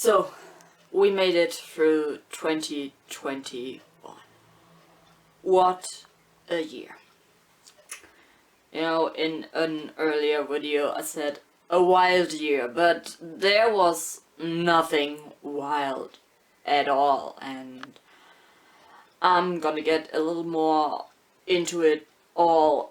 So, we made it through 2021. What a year. You know, in an earlier video I said a wild year, but there was nothing wild at all, and I'm gonna get a little more into it all,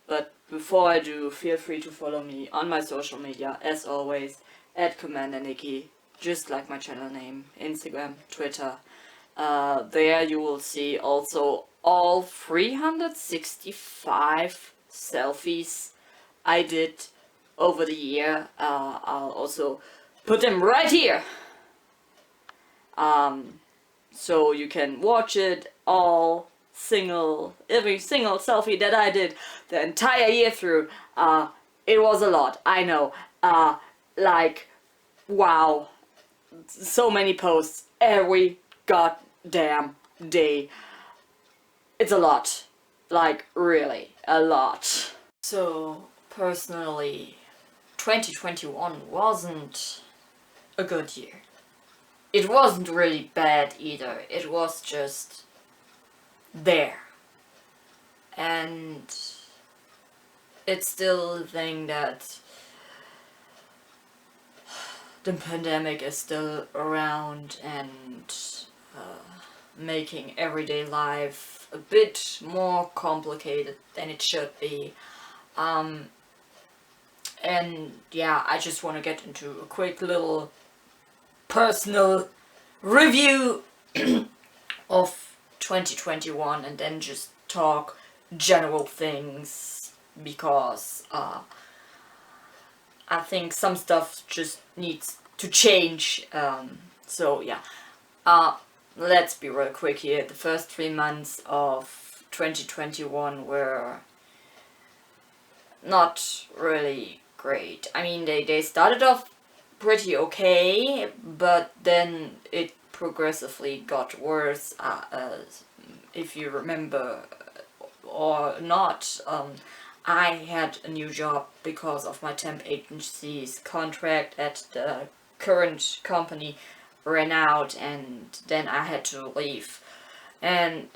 but before I do, feel free to follow me on my social media, as always, at CommanderNici, just like my channel name, Instagram, Twitter. There you will see also all 365 selfies I did over the year. I'll also put them right here, so you can watch it all, every single selfie that I did the entire year through. It was a lot, I know. Like, wow, so many posts every goddamn day. It's a lot, like really a lot. So personally, 2021 wasn't a good year. It wasn't really bad either, it was just there. And it's still the thing that the pandemic is still around and making everyday life a bit more complicated than it should be. And yeah, I just want to get into a quick little personal review of 2021 and then just talk general things, because I think some stuff just needs to change. So yeah, let's be real quick here. The first 3 months of 2021 were not really great. I mean, they started off pretty okay, but then it progressively got worse. If you remember or not, I had a new job because of my temp agency's contract at the current company ran out, and then I had to leave. And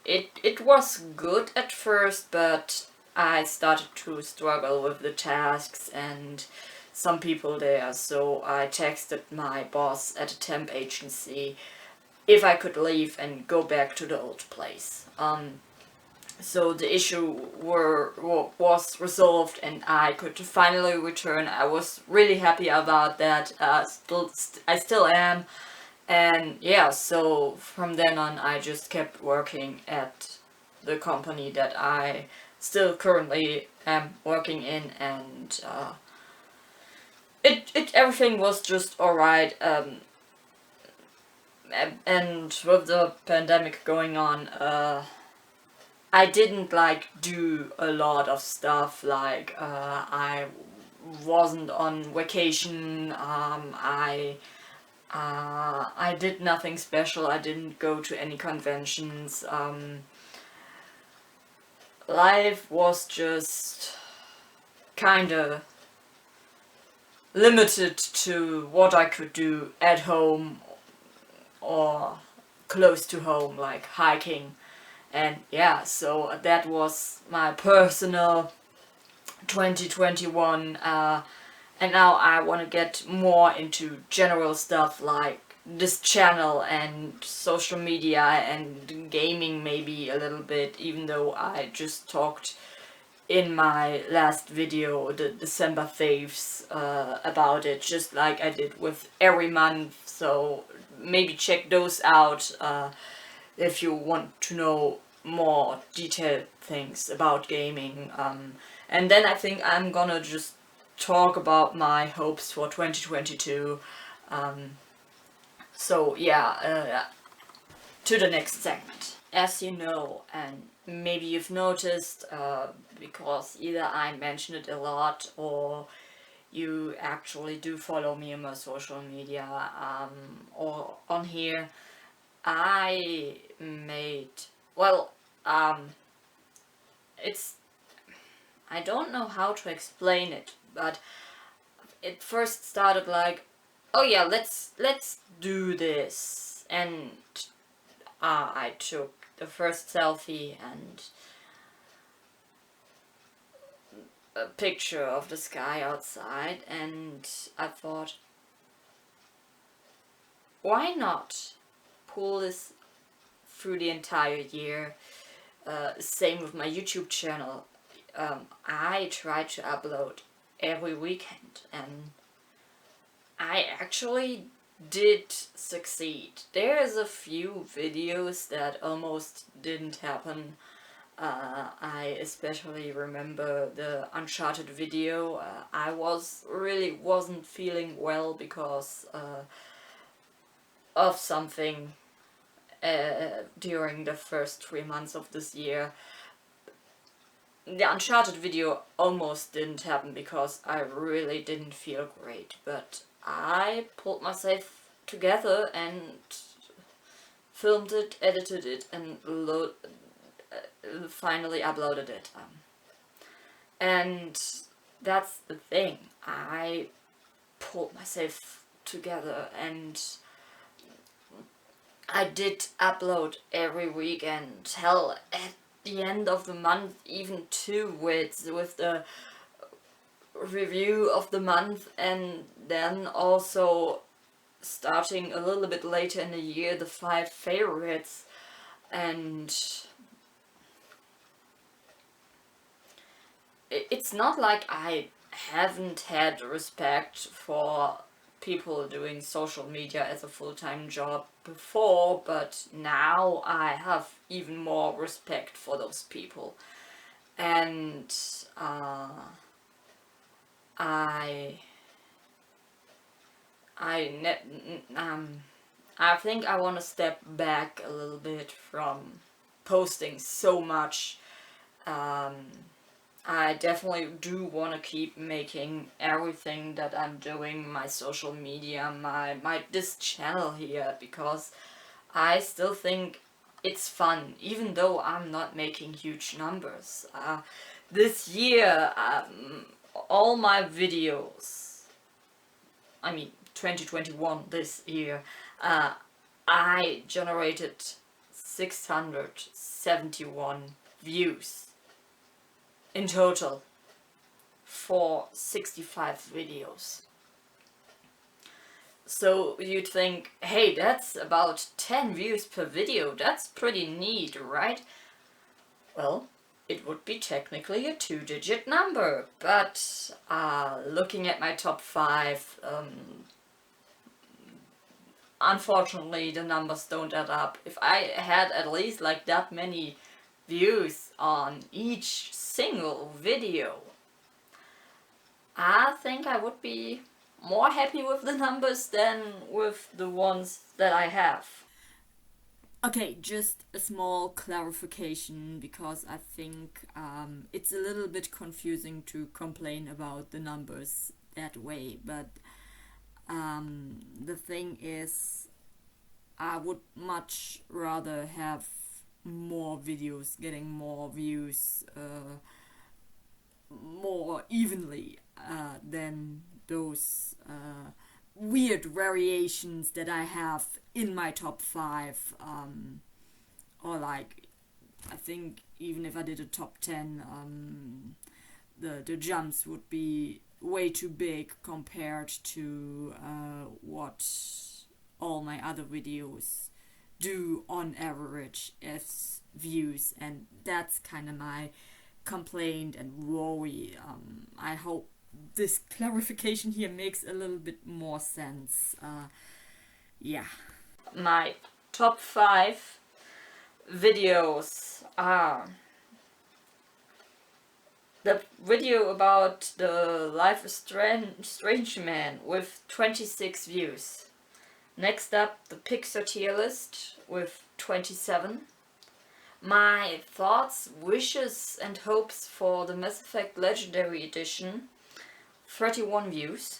it was good at first, but I started to struggle with the tasks and some people there, so I texted my boss at a temp agency if I could leave and go back to the old place. So the issue was resolved and I could finally return. I was really happy about that. I still am. And yeah, so from then on I just kept working at the company that I still currently am working in, and everything was just alright. And with the pandemic going on, I didn't do a lot of stuff. I wasn't on vacation. I did nothing special. I didn't go to any conventions. Life was just kinda limited to what I could do at home or close to home, like hiking. And yeah, so that was my personal 2021, and now I want to get more into general stuff like this channel and social media and gaming maybe a little bit, even though I just talked in my last video, the December faves, about it, just like I did with every month. So maybe check those out if you want to know more detailed things about gaming. And then I think I'm gonna just talk about my hopes for 2022. So yeah, to the next segment. As you know, and maybe you've noticed, because either I mention it a lot or you actually do follow me on my social media, or on here, I made, well, it's, I don't know how to explain it, but it first started like oh yeah, let's do this. And I took the first selfie and a picture of the sky outside, and I thought, why not pull this through the entire year? Same with my YouTube channel. I try to upload every weekend, and I actually did succeed. There's a few videos that almost didn't happen. I especially remember the Uncharted video. I wasn't feeling well because of something during the first 3 months of this year. The Uncharted video almost didn't happen because I really didn't feel great, but I pulled myself together and filmed it, edited it, and finally uploaded it. And that's the thing. I pulled myself together, and I did upload every week, and hell, at the end of the month even too, with the review of the month, and then also starting a little bit later in the year, the 5 favorites. And it's not like I haven't had respect for people doing social media as a full-time job before, but now I have even more respect for those people. And I think I want to step back a little bit from posting so much. I definitely do want to keep making everything that I'm doing, my social media, this channel here, because I still think it's fun, even though I'm not making huge numbers. This year, all my videos, 2021, this year, I generated 671 views in total for 65 videos. So you'd think, hey, that's about 10 views per video, that's pretty neat, right? Well, it would be technically a 2-digit number, but looking at my top 5, unfortunately the numbers don't add up. If I had at least like that many views on each single video, I think I would be more happy with the numbers than with the ones that I have. Okay, just a small clarification, because I think it's a little bit confusing to complain about the numbers that way, but the thing is, I would much rather have more videos getting more views more evenly than those weird variations that I have in my top 5, or like, I think even if I did a top 10, the jumps would be way too big compared to what all my other videos do on average as views, and that's kind of my complaint and worry. I hope this clarification here makes a little bit more sense. Yeah. My top 5 videos are the video about the Life is Strange Man with 26 views. Next up, the Pixar tier list with 27. My thoughts, wishes and hopes for the Mass Effect Legendary Edition, 31 views.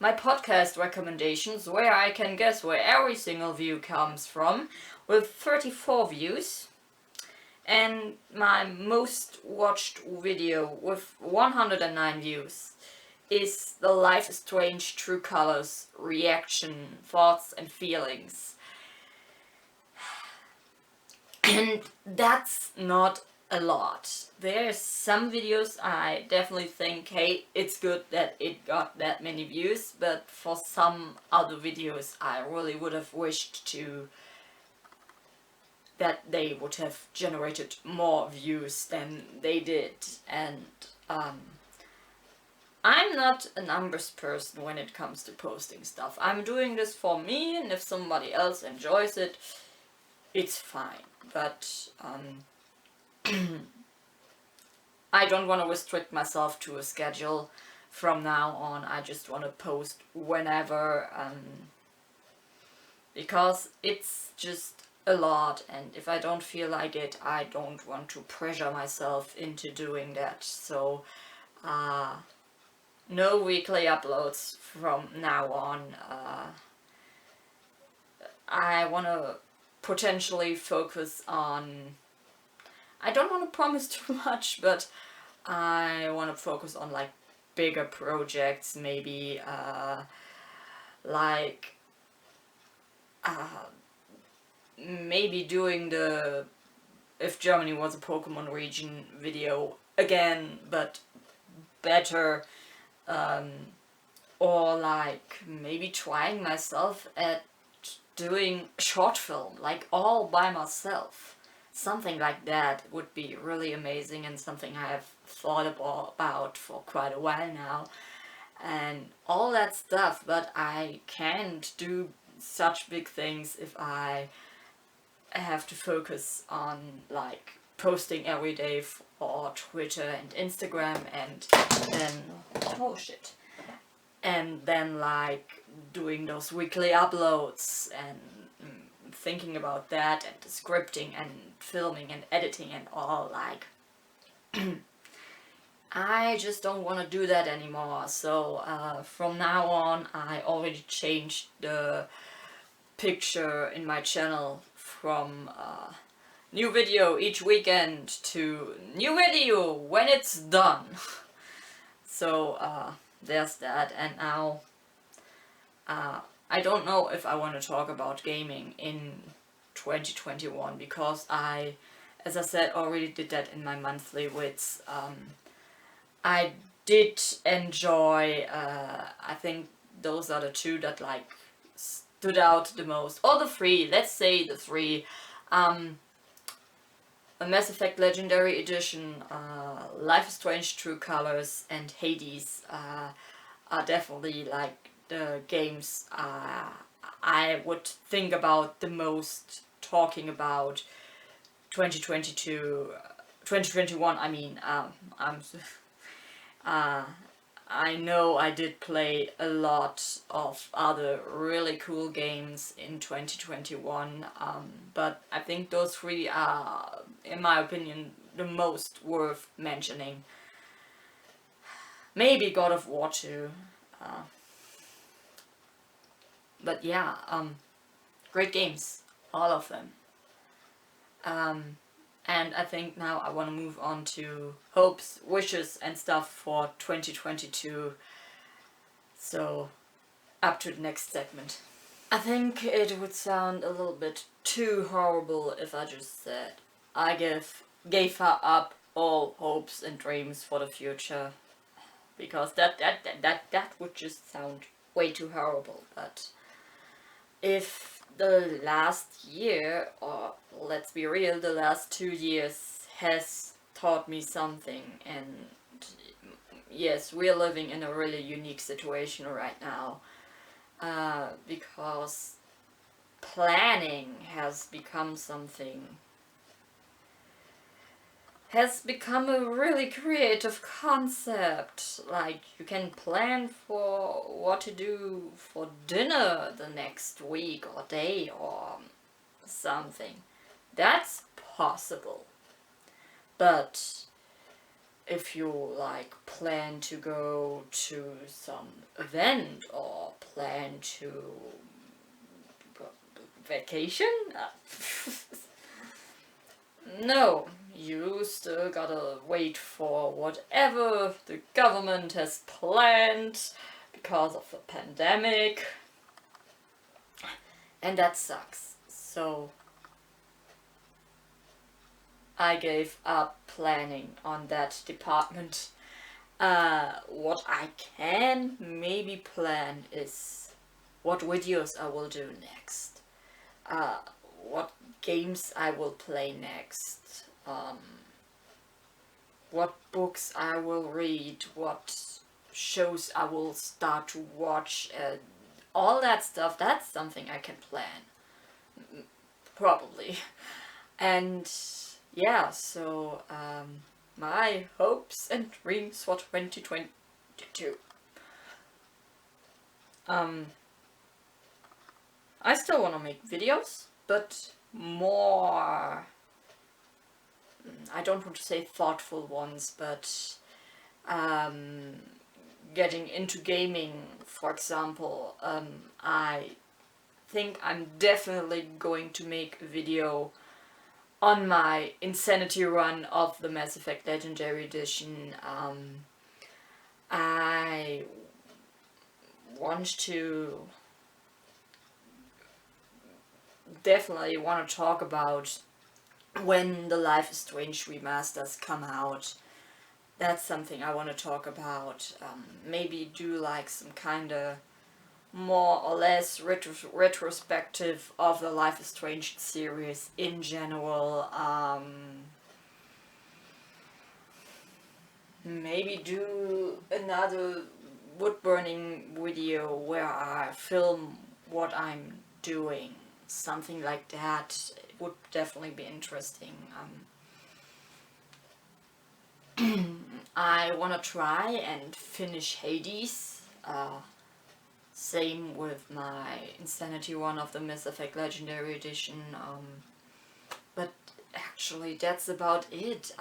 My podcast recommendations, where I can guess where every single view comes from, with 34 views. And my most watched video with 109 views is the Life is Strange True Colors reaction, thoughts and feelings. And that's not a lot. There's some videos I definitely think, hey, it's good that it got that many views, but for some other videos I really would have wished that they would have generated more views than they did. And I'm not a numbers person when it comes to posting stuff. I'm doing this for me, and if somebody else enjoys it, it's fine. But I don't want to restrict myself to a schedule from now on. I just want to post whenever, because it's just a lot, and if I don't feel like it, I don't want to pressure myself into doing that. So no weekly uploads from now on. I want to potentially focus on, I don't want to promise too much, but I want to focus on like bigger projects, maybe like maybe doing the If Germany Was a Pokemon Region video again, but better, or like maybe trying myself at doing a short film, like all by myself. Something like that would be really amazing, and something I have thought about for quite a while now, and all that stuff. But I can't do such big things if I have to focus on like posting every day for Twitter and Instagram, and then and then like doing those weekly uploads and thinking about that, and the scripting and filming and editing and all. Like I just don't want to do that anymore. So from now on I already changed the picture in my channel from new video each weekend to new video when it's done. So there's that. And now I don't know if I want to talk about gaming in 2021, because I, as I said, already did that in my monthly wits. I did enjoy, I think those are the two that like stood out the most, or the three, let's say the three. A Mass Effect Legendary Edition, Life is Strange True Colors, and Hades are definitely like the games I would think about the most talking about 2021. I mean, I know I did play a lot of other really cool games in 2021, but I think those three are, in my opinion, the most worth mentioning. Maybe God of War 2. But yeah, great games, all of them. And I think now I want to move on to hopes, wishes and stuff for 2022. So, up to the next segment. I think it would sound a little bit too horrible if I just said I gave her up all hopes and dreams for the future, because that would just sound way too horrible. But if the last year, or let's be real, the last 2 years has taught me something, and yes, we're living in a really unique situation right now, because planning has become a really creative concept. Like, you can plan for what to do for dinner the next week or day or something. That's possible. But if you like plan to go to some event or plan to vacation, no, you still gotta wait for whatever the government has planned because of the pandemic. And that sucks. So I gave up planning on that department. What I can maybe plan is what videos I will do next. What games I will play next. What books I will read. What shows I will start to watch. All that stuff, that's something I can plan. Probably. And yeah, so my hopes and dreams for 2022. I still want to make videos, but more, I don't want to say thoughtful ones, but getting into gaming, for example. I think I'm definitely going to make a video on my Insanity run of the Mass Effect Legendary Edition. I definitely want to talk about when the Life is Strange remasters come out. That's something I want to talk about. Maybe do like some kind of more or less retrospective of the Life is Strange series in general. Maybe do another wood burning video where I film what I'm doing. Something like that. It would definitely be interesting. I want to try and finish Hades. Same with my Insanity one of the Mass Effect Legendary Edition. But actually that's about it.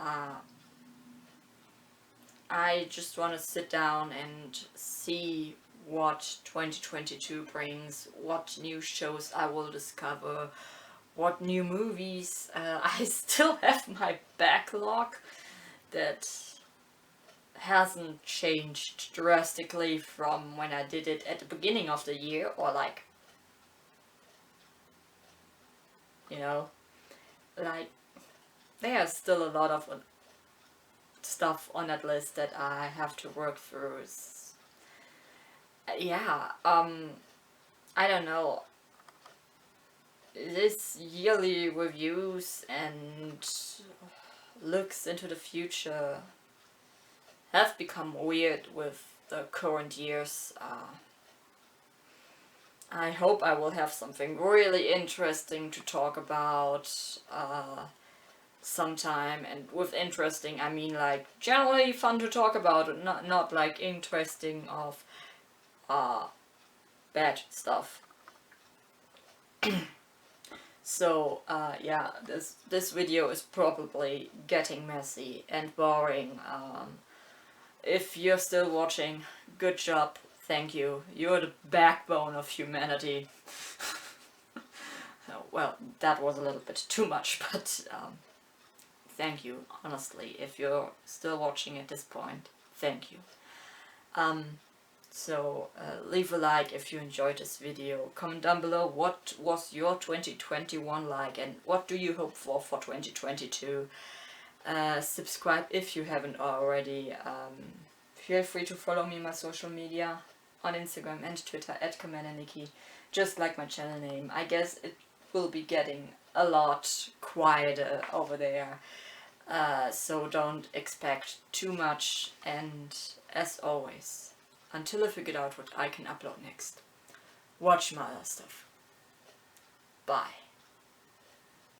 I just want to sit down and see what 2022 brings, what new shows I will discover, what new movies. I still have my backlog that hasn't changed drastically from when I did it at the beginning of the year, or like, you know, like there's still a lot of stuff on that list that I have to work through. Yeah, I don't know. This yearly reviews and looks into the future have become weird with the current years. I hope I will have something really interesting to talk about sometime, and with interesting I mean like generally fun to talk about, not like interesting of bad stuff. So yeah, this video is probably getting messy and boring. If you're still watching, good job, thank you. You're the backbone of humanity. Well, that was a little bit too much, but thank you, honestly. If you're still watching at this point, thank you. So leave a like if you enjoyed this video. Comment down below what was your 2021 like and what do you hope for 2022. Subscribe if you haven't already. Feel free to follow me on my social media on Instagram and Twitter at CommanderNici, just like my channel name. I guess it will be getting a lot quieter over there, so don't expect too much, and as always, until I figured out what I can upload next, watch my other stuff. Bye.